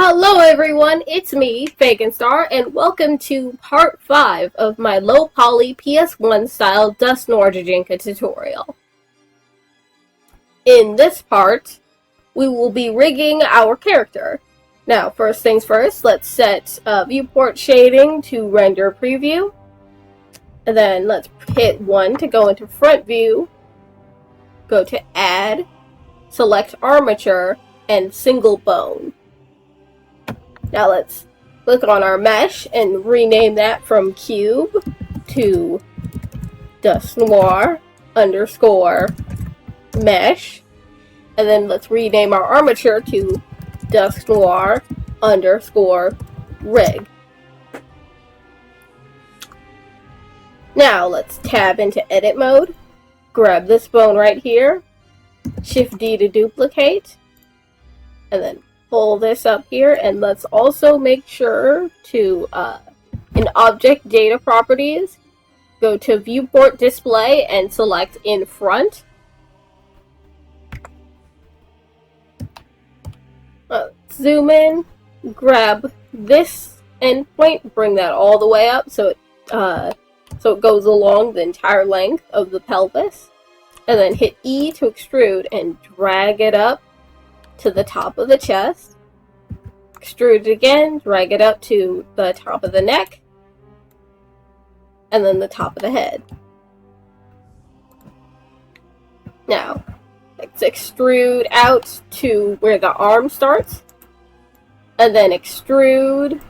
Hello everyone, it's me, Star, and welcome to part 5 of my low poly PS1 style Dusknoir Gijinka tutorial. In this part, we will be rigging our character. Now, first things first, let's set viewport shading to render preview. And then let's hit 1 to go into front view, go to add, select armature, and single bone. Now let's click on our mesh and rename that from cube to Dusknoir underscore mesh. And then let's rename our armature to Dusknoir underscore rig. Now let's tab into edit mode, grab this bone right here, Shift D to duplicate, and then pull this up here, and let's also make sure to, in object data properties, go to viewport display and select in front. Zoom in, grab this endpoint, bring that all the way up so it goes along the entire length of the pelvis, and then hit E to extrude and drag it up to the top of the chest. Extrude it again, drag it up to the top of the neck, and then the top of the head. Now, let's extrude out to where the arm starts, and then extrude.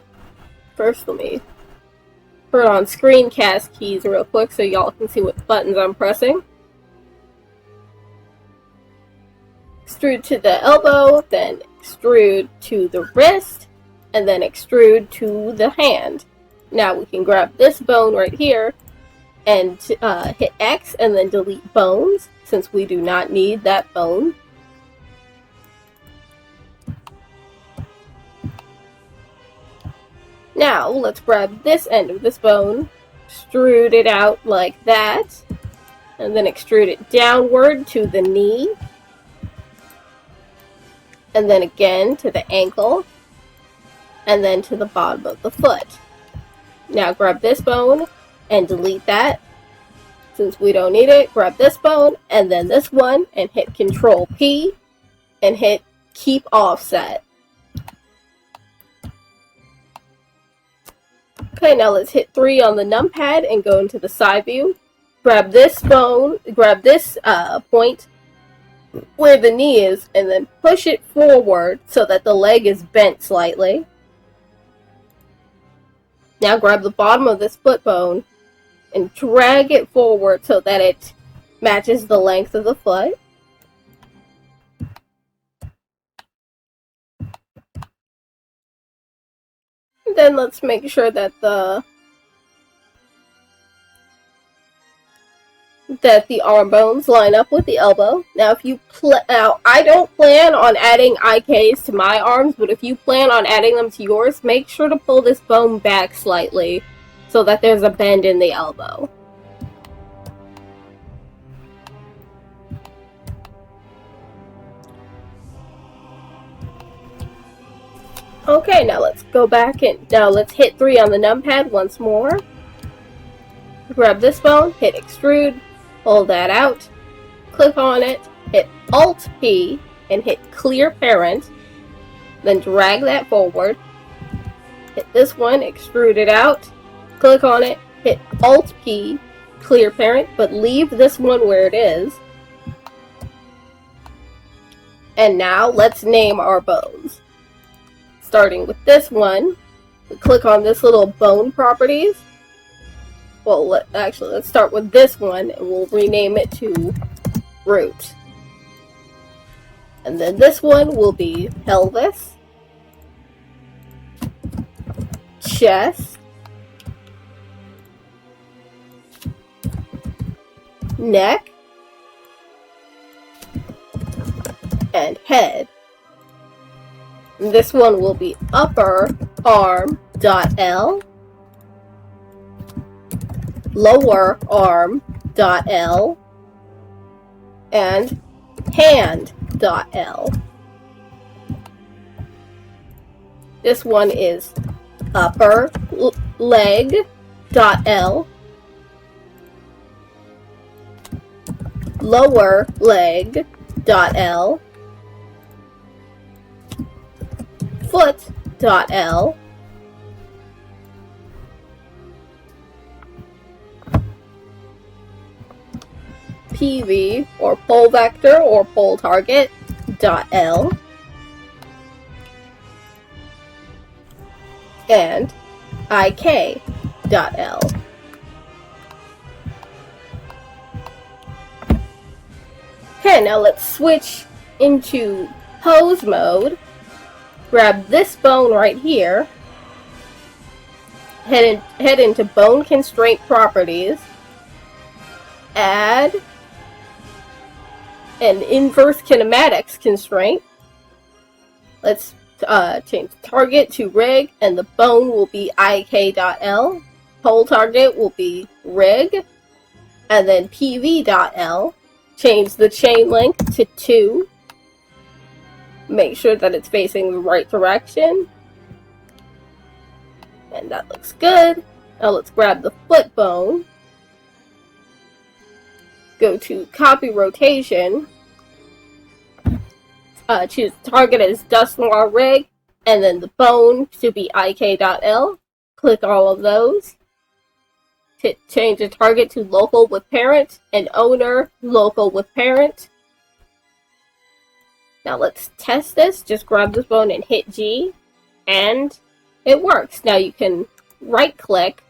First, let me turn on screencast keys real quick so y'all can see what buttons I'm pressing. Extrude to the elbow, then extrude to the wrist, and then extrude to the hand. Now we can grab this bone right here and hit X and then delete bones, since we do not need that bone. Now let's grab this end of this bone, extrude it out like that, and then extrude it downward to the knee, and then again to the ankle, and then to the bottom of the foot. Now grab this bone and delete that. Since we don't need it, grab this bone and then this one and hit Control P and hit Keep Offset. Okay, now let's hit 3 on the numpad and go into the side view. Grab this bone, grab this point where the knee is, and then push it forward so that the leg is bent slightly. Now grab the bottom of this foot bone and drag it forward so that it matches the length of the foot. And then let's make sure that the arm bones line up with the elbow. Now, now I don't plan on adding IKs to my arms, but if you plan on adding them to yours, make sure to pull this bone back slightly so that there's a bend in the elbow. Okay, now let's go back and now let's hit 3 on the numpad once more. Grab this bone, hit extrude, pull that out, click on it, hit Alt P, and hit Clear Parent, then drag that forward, hit this one, extrude it out, click on it, hit Alt P, Clear Parent, but leave this one where it is. And now let's name our bones. Starting with this one, we click on this little bone properties. Well, let's start with this one, and we'll rename it to root. And then this one will be pelvis, chest, neck, and head. And this one will be upper arm dot L, lower arm dot L, and hand dot L. This one is upper leg dot L, lower leg dot L, foot dot L, PV or pole vector or pole target dot L, and IK dot L. Okay, now let's switch into pose mode. Grab this bone right here. Head into bone constraint properties. Add an inverse kinematics constraint. Let's change target to rig, and the bone will be IK.L. Pole target will be rig, and then PV.L. Change the chain length to 2. Make sure that it's facing the right direction. And that looks good. Now let's grab the foot bone. Go to copy rotation. Choose target as Dusknoir rig, and then the bone to be IK.L. Click all of those. Change the target to local with parent, and owner local with parent. Now let's test this. Just grab this bone and hit G, and it works. Now you can right click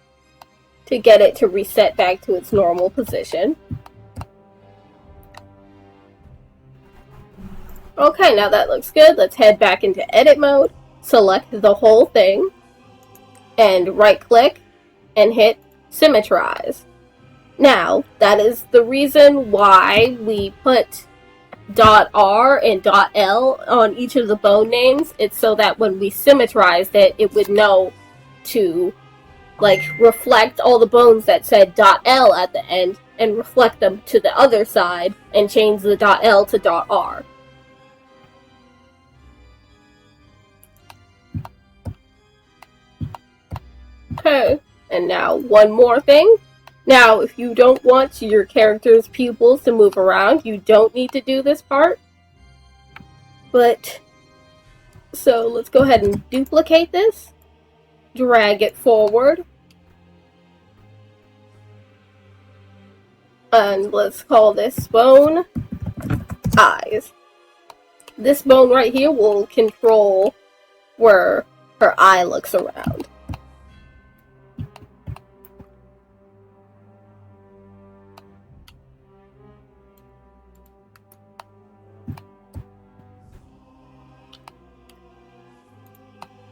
to get it to reset back to its normal position. Okay, now that looks good. Let's head back into edit mode, select the whole thing, and right click and hit symmetrize. Now, that is the reason why we put .R and .L on each of the bone names. It's so that when we symmetrized it, it would know to reflect all the bones that said .L at the end and reflect them to the other side and change the .L to .R. Okay, and now one more thing. Now, if you don't want your character's pupils to move around, you don't need to do this part. So let's go ahead and duplicate this. Drag it forward. And let's call this bone eyes. This bone right here will control where her eye looks around.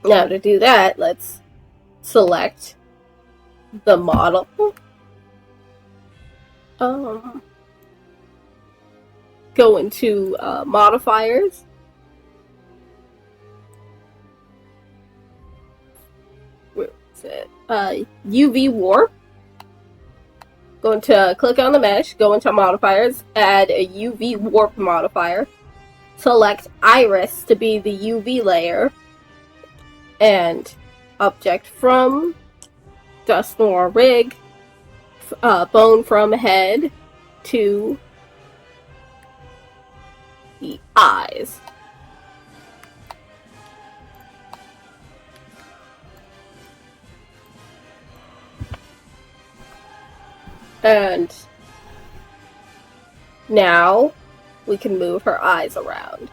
Now to do that, let's select the model. Go into modifiers. Where is it? UV warp. Going to click on the mesh, go into modifiers, add a UV warp modifier. Select iris to be the UV layer. And object from Dusknoir rig, bone from head to the eyes. And now we can move her eyes around.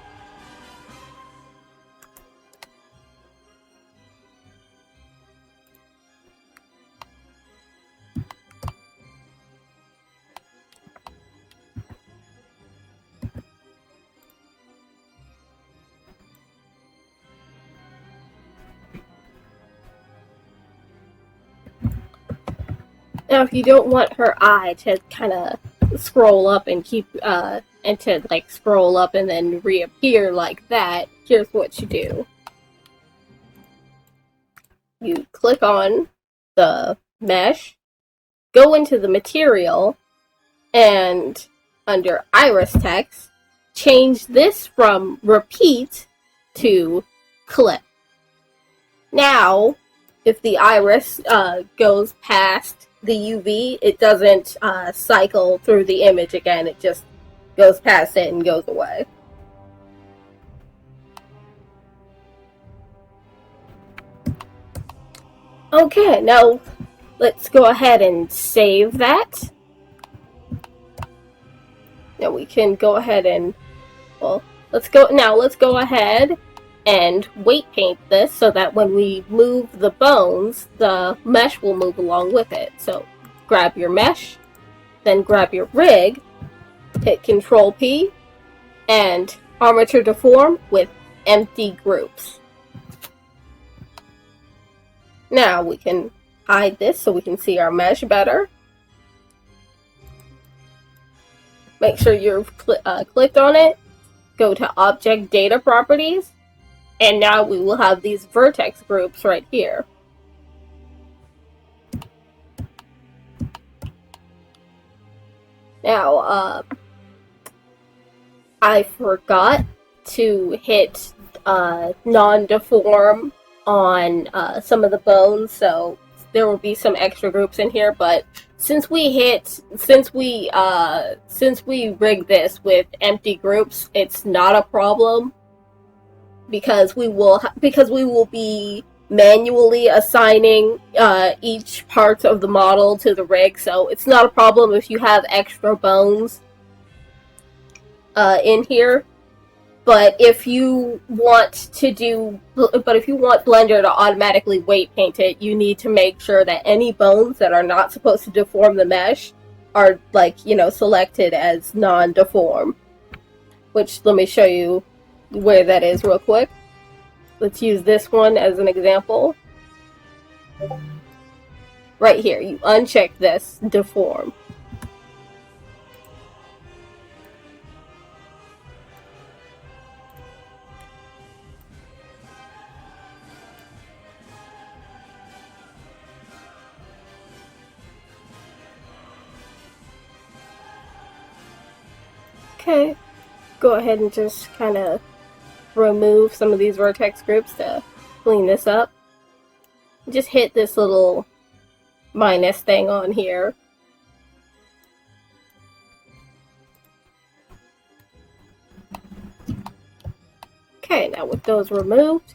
Now, if you don't want her eye to kind of scroll up and scroll up and then reappear like that, here's what you do. You click on the mesh, go into the material, and under iris text, change this from repeat to clip. Now, if the iris goes past the UV, it doesn't cycle through the image again. It just goes past it and goes away. Okay, now let's go ahead and save that. Now we can go ahead and, well, let's go ahead and weight paint this so that when we move the bones, the mesh will move along with it. So grab your mesh, then grab your rig, hit Control P, and armature deform with empty groups. Now we can hide this so we can see our mesh better. Make sure you've clicked on it, go to Object Data Properties, and now we will have these vertex groups right here. Now, I forgot to hit non-deform on some of the bones, so there will be some extra groups in here, but since we rigged this with empty groups, it's not a problem because we will be manually assigning each part of the model to the rig, so it's not a problem if you have extra bones in here. But if you want Blender to automatically weight paint it, you need to make sure that any bones that are not supposed to deform the mesh are, like, you know, selected as non-deform. Which, let me show you where that is real quick. Let's use this one as an example. Right here, you uncheck this, deform. Okay, go ahead and just kind of remove some of these vertex groups to clean this up. Just hit this little minus thing on here. Okay, now with those removed,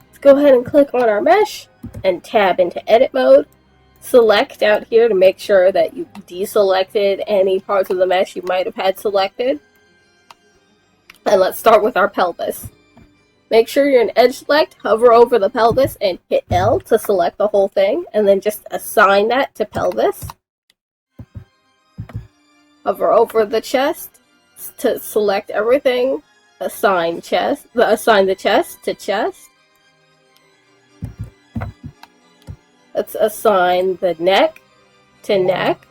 let's go ahead and click on our mesh and tab into edit mode. Select out here to make sure that you deselected any parts of the mesh you might have had selected. And let's start with our pelvis. Make sure you're in edge select, hover over the pelvis, and hit L to select the whole thing, and then just assign that to pelvis. Hover over the chest to select everything. Assign the chest to chest. Let's assign the neck to neck,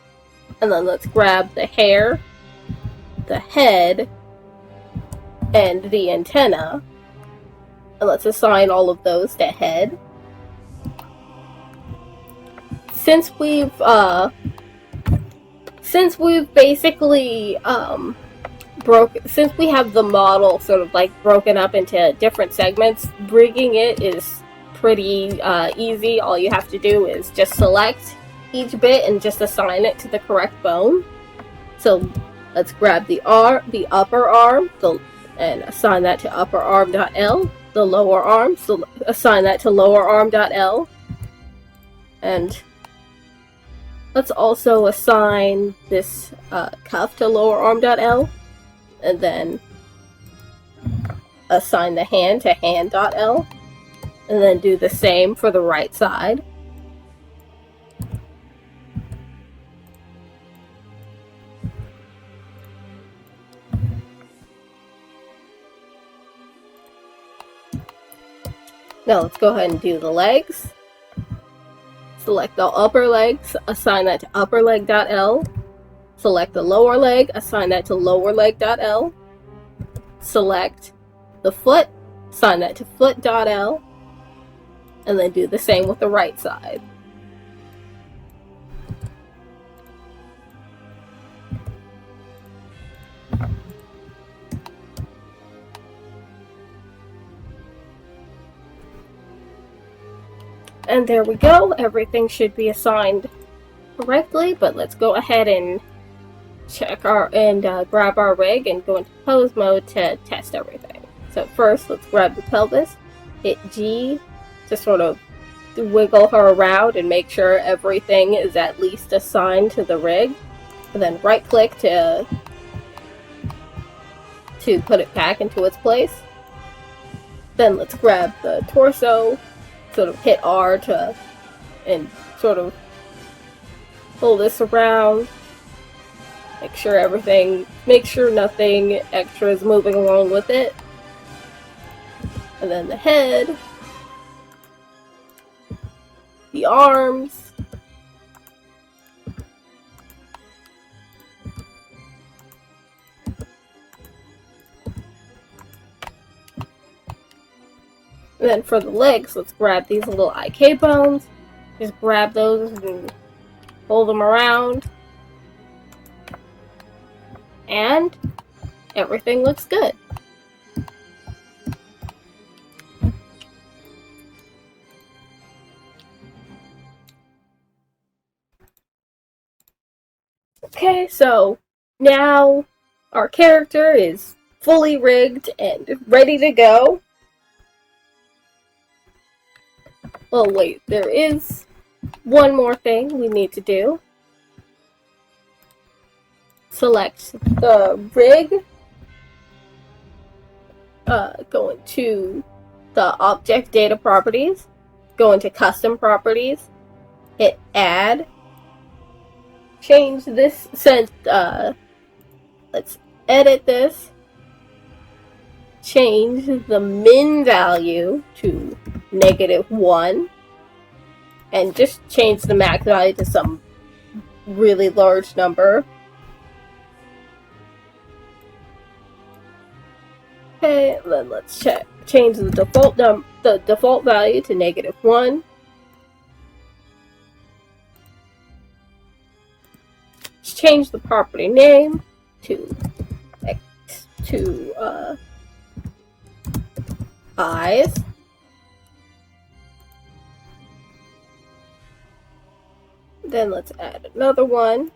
and then let's grab the hair, the head, and the antenna, and let's assign all of those to head. Since we've basically since we have the model sort of like broken up into different segments, rigging it is pretty easy. All you have to do is just select each bit and just assign it to the correct bone. So let's grab the upper arm, and assign that to upper arm.L. The lower arm, so assign that to lower arm.L. And let's also assign this cuff to lower arm.L. And then assign the hand to hand.L. And then do the same for the right side. Now let's go ahead and do the legs. Select the upper legs, assign that to upper leg.L. Select the lower leg, assign that to lower leg.L. Select the foot, assign that to foot.L. And then do the same with the right side. And there we go. Everything should be assigned correctly, but let's go ahead and check grab our rig and go into pose mode to test everything. So first, let's grab the pelvis, hit G to sort of wiggle her around and make sure everything is at least assigned to the rig, and then right click to put it back into its place. Then let's grab the torso, sort of hit R and sort of pull this around. Make sure nothing extra is moving along with it. And then the head, the arms, and then for the legs, let's grab these little IK bones. Just grab those and pull them around. And everything looks good. Okay, so now our character is fully rigged and ready to go. Oh wait, there is one more thing we need to do. Select the rig, go into the object data properties, go into custom properties, hit add, change this, let's edit this, change the min value to -1, and just change the max value to some really large number. Okay, and then let's change the default value to -1. Let's change the property name to eyes. Then let's add another one.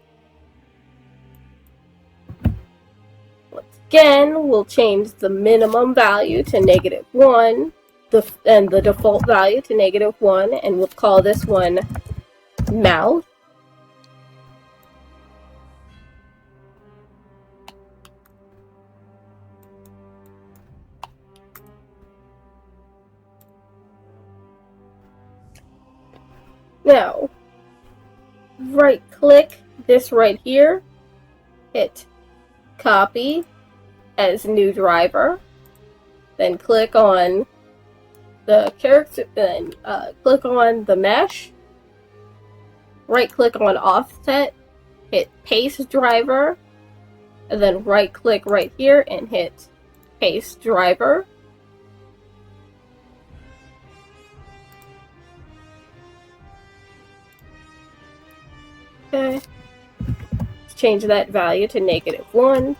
Again, we'll change the minimum value to -1, and the default value to -1, and we'll call this one mouth. Now, right-click this right here, hit copy as new driver, then click on the character, then click on the mesh, right click on offset, hit paste driver, and then right click right here and hit paste driver. Okay, let's change that value to -1.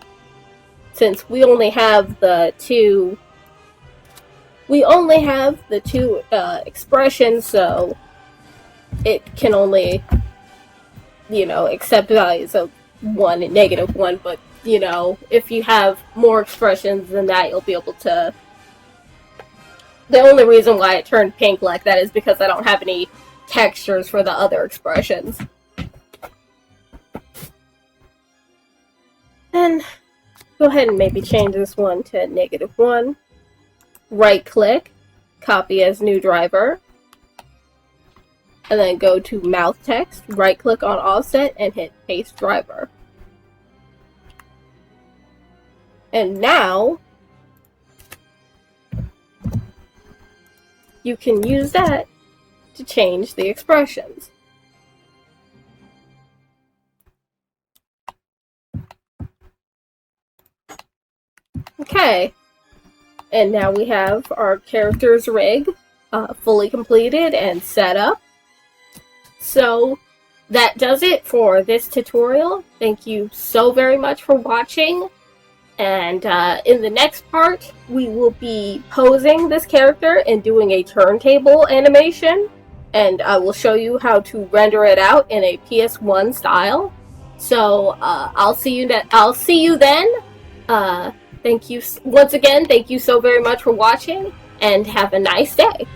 Since we only have the two expressions, so it can only, accept values of 1 and -1, but, if you have more expressions than that, you'll be able to... The only reason why it turned pink like that is because I don't have any textures for the other expressions. And go ahead and maybe change this one to -1. Right click, copy as new driver, and then go to mouth text, right click on offset and hit paste driver. And now you can use that to change the expressions. Okay, and now we have our character's rig fully completed and set up. So that does it for this tutorial. Thank you so very much for watching. And in the next part, we will be posing this character and doing a turntable animation. and I will show you how to render it out in a PS1 style. So I'll see you then. Thank you once again. Thank you so very much for watching, and have a nice day.